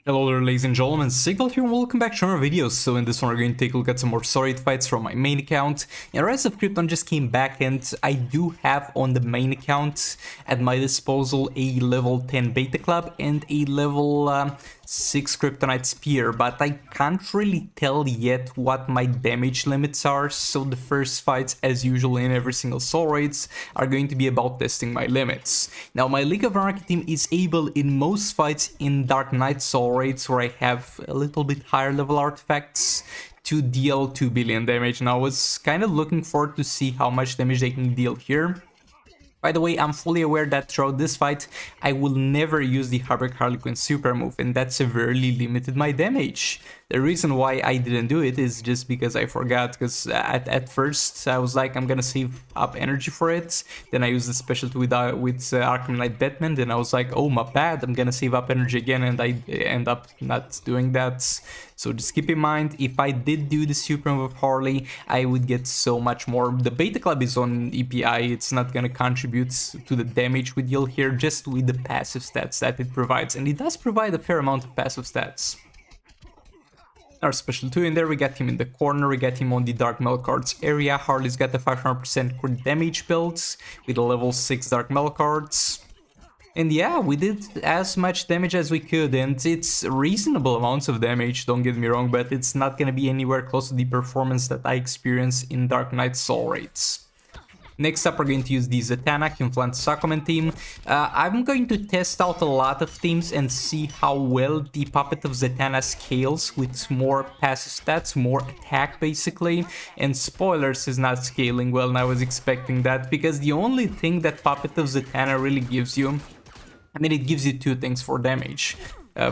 Hello there, ladies and gentlemen, Signal here and welcome back to our videos. So in this one we're going to take a look at some more solid fights from my main account. And Rise of Krypton just came back and I do have on the main account at my disposal a level 10 Beta Club and a level 6 Kryptonite Spear, but I can't really tell yet what my damage limits are, so the first fights, as usual in every single soul raids, are going to be about testing my limits. Now my League of Anarchy team is able in most fights in Dark Knight soul raids, where I have a little bit higher level artifacts, to deal 2 billion damage, and I was kind of looking forward to see how much damage they can deal here. By the way, I'm fully aware that throughout this fight, I will never use the Harlequin super move, and that severely limited my damage. The reason why I didn't do it is just because I forgot, because at first I was like, I'm gonna save up energy for it, then I used the specialty with Arkham Knight Batman, then I was like, oh my bad, I'm gonna save up energy again, and I end up not doing that. So just keep in mind, if I did do the super move of Harley, I would get so much more. The Beta Club is on EPI, it's not gonna contribute to the damage we deal here, just with the passive stats that it provides, and it does provide a fair amount of passive stats. Our special 2 in there, we got him in the corner, we got him on the Dark Metal cards area. Harley's got the 500% crit damage builds with the level 6 Dark Metal cards. And yeah, we did as much damage as we could, and it's reasonable amounts of damage, don't get me wrong, but it's not gonna be anywhere close to the performance that I experience in Dark Knight soul raids. Next up, we're going to use the Zatanna Inflant Sakomen team. I'm going to test out a lot of teams and see how well the Puppet of Zatanna scales with more passive stats, more attack basically. And spoilers, is not scaling well, and I was expecting that, because the only thing that Puppet of Zatanna really gives you, I mean, it gives you two things for damage.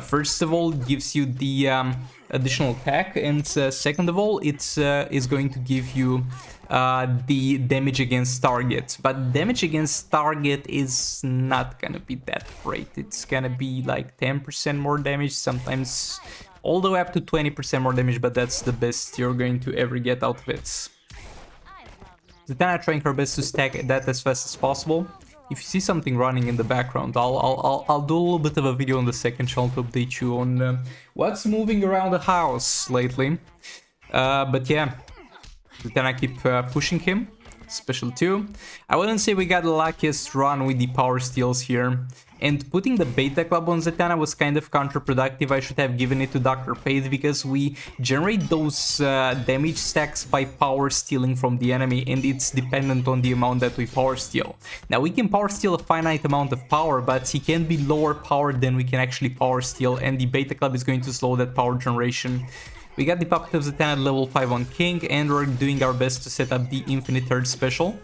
First of all, it gives you the additional attack, and second of all, it is going to give you the damage against target. But damage against target is not gonna be that great. It's gonna be like 10% more damage, sometimes all the way up to 20% more damage, but that's the best you're going to ever get out of it. Zatanna trying her best to stack that as fast as possible. If you see something running in the background, I'll do a little bit of a video on the second channel to update you on what's moving around the house lately. But yeah, then I keep pushing him. Special 2. I wouldn't say we got the luckiest run with the power steals here. And putting the Beta Club on Zatanna was kind of counterproductive. I should have given it to Dr. Fate, because we generate those damage stacks by power stealing from the enemy, and it's dependent on the amount that we power steal. Now, we can power steal a finite amount of power, but he can be lower powered than we can actually power steal, and the Beta Club is going to slow that power generation. We got the Puppet of Zatanna at level 5 on King, and we're doing our best to set up the Infinite Third Special.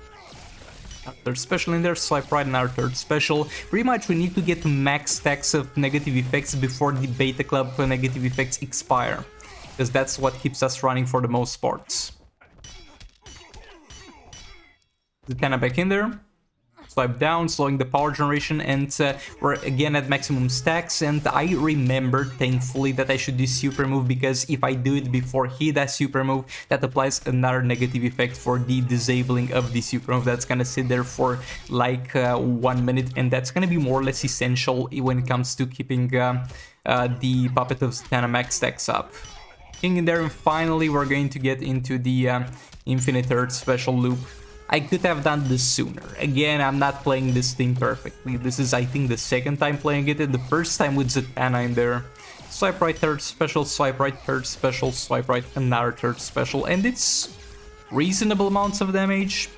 Third special in there, swipe right in our third special. Pretty much we need to get to max stacks of negative effects before the Beta Club negative effects expire, because that's what keeps us running for the most parts. Zatanna back in there. Swipe down, slowing the power generation, and we're again at maximum stacks. And I remember, thankfully, that I should do super move, because if I do it before he does super move, that applies another negative effect for the disabling of the super move. That's gonna sit there for like 1 minute, and that's gonna be more or less essential when it comes to keeping the Puppet of Zatanna max stacks up. King in there, and finally we're going to get into the Infinite Third Special loop. I could have done this sooner. Again, I'm not playing this thing perfectly. This is, I think, the second time playing it, and the first time with Zatanna in there. Swipe right third special, swipe right third special, swipe right another third special, and it's reasonable amounts of damage.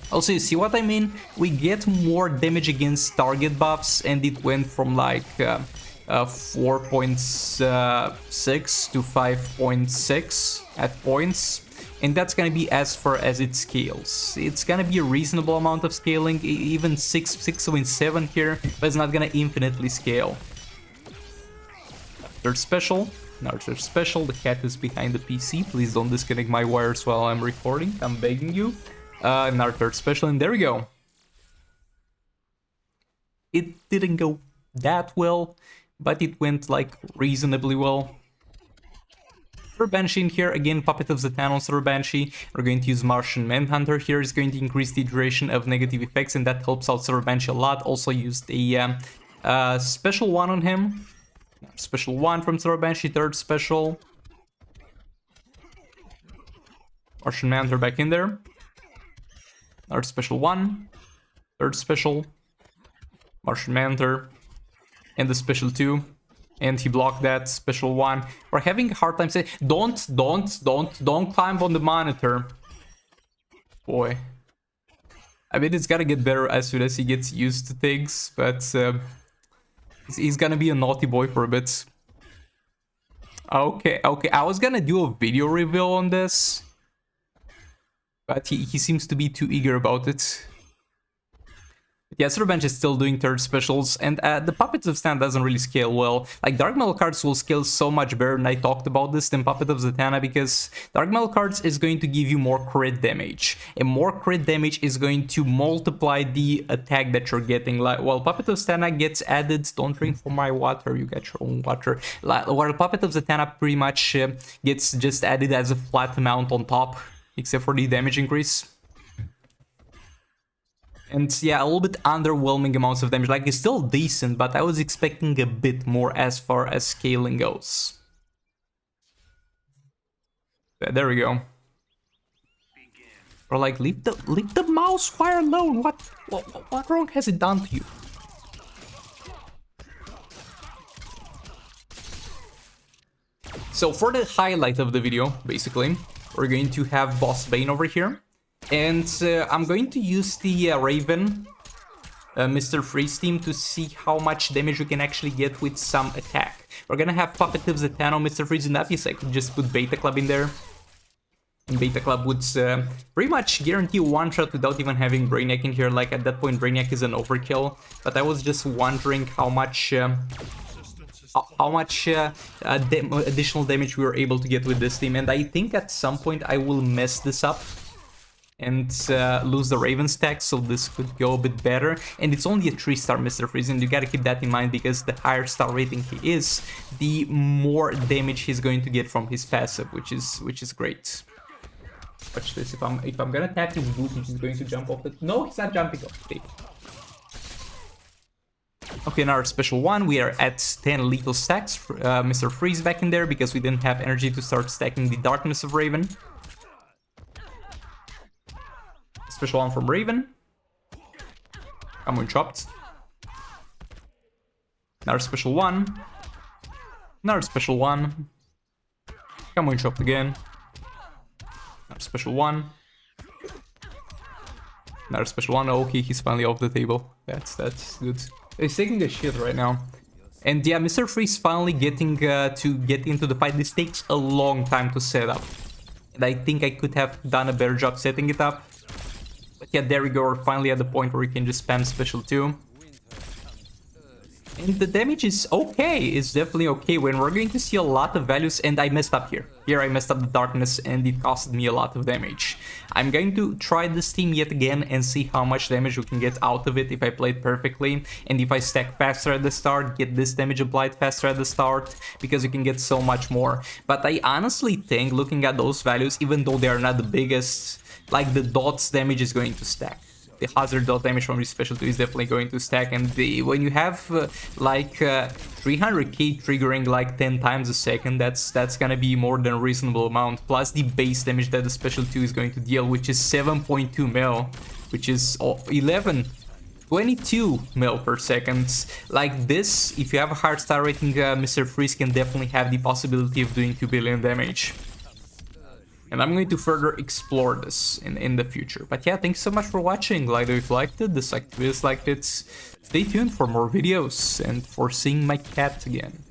Also, you see what I mean? We get more damage against target buffs, and it went from like 4.6 to 5.6 at points. And that's gonna be as far as it scales. It's gonna be a reasonable amount of scaling, even 6.7 here, but it's not gonna infinitely scale. Third special, another third special. The cat is behind the PC. Please don't disconnect my wires while I'm recording, I'm begging you. Another third special, and there we go. It didn't go that well, but it went like reasonably well. For Banshee in here, again, Puppet of Zatanna on Silver Banshee. We're going to use Martian Manhunter here. It's going to increase the duration of negative effects, and that helps out Silver Banshee a lot. Also used a special one on him. Special 1 from Banshee, third special. Martian Manhunter back in there. Another special 1. Third special. Martian Manhunter. And the special 2. And he blocked that. Special 1. We're having a hard time saying... Don't climb on the monitor. Boy. I mean, it's gotta get better as soon as he gets used to things, but he's gonna be a naughty boy for a bit. Okay, I was gonna do a video review on this, but he seems to be too eager about it. Yeah, Banshee is still doing third specials, and the Puppets of Zatanna doesn't really scale well. Like, Dark Metal cards will scale so much better, and I talked about this, than Puppet of Zatanna, because Dark Metal cards is going to give you more crit damage, and more crit damage is going to multiply the attack that you're getting. Like, while Puppet of Zatanna gets added, don't drink from my water, you get your own water. While Puppet of Zatanna pretty much gets just added as a flat amount on top, except for the damage increase. And yeah, a little bit underwhelming amounts of damage. Like, it's still decent, but I was expecting a bit more as far as scaling goes. There we go. Or like, leave the mouse fire alone. What wrong has it done to you? So for the highlight of the video, basically, we're going to have Boss Bane over here. And I'm going to use the Raven, Mr. Freeze team to see how much damage we can actually get with some attack. We're gonna have Puppet of Zatanna, Mr. Freeze, and obviously I could just put Beta Club in there. And Beta Club would pretty much guarantee one shot without even having Brainiac in here. Like, at that point Brainiac is an overkill. But I was just wondering how much additional damage we were able to get with this team. And I think at some point I will mess this up and lose the Raven stack, so this could go a bit better. And it's only a 3-star Mr. Freeze, and you gotta keep that in mind, because the higher star rating he is, the more damage he's going to get from his passive, which is great. Watch this. If I'm gonna tap his boot, he's going to jump off it. No, he's not jumping off. Okay, now our special 1, we are at 10 lethal stacks. Mr. Freeze back in there because we didn't have energy to start stacking the Darkness of Raven. Special 1 from Raven. Come on, chopped. Another special 1. Another special 1. Come on, chopped again. Another special 1. Another special 1. Okay, he's finally off the table. That's good. He's taking a shit right now. And yeah, Mr. Freeze finally getting to get into the fight. This takes a long time to set up, and I think I could have done a better job setting it up. But yeah, there we go, we're finally at the point where we can just spam special 2. And the damage is okay, it's definitely okay when we're going to see a lot of values, and I messed up here. Here I messed up the Darkness and it costed me a lot of damage. I'm going to try this team yet again and see how much damage we can get out of it if I play it perfectly. And if I stack faster at the start, get this damage applied faster at the start, because you can get so much more. But I honestly think, looking at those values, even though they are not the biggest, like, the dots damage is going to stack. The hazard dot damage from this special 2 is definitely going to stack, and when you have 300k triggering like 10 times a second, that's gonna be more than a reasonable amount, plus the base damage that the special 2 is going to deal, which is 7.2 mil, which is 22 mil per second. Like this, if you have a hard star rating, Mr. Freeze can definitely have the possibility of doing 2 billion damage. And I'm going to further explore this in the future. But yeah, thanks so much for watching. Like if you liked it, dislike if you disliked it. Stay tuned for more videos and for seeing my cat again.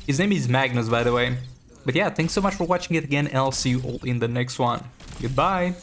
His name is Magnus, by the way. But yeah, thanks so much for watching it again, and I'll see you all in the next one. Goodbye!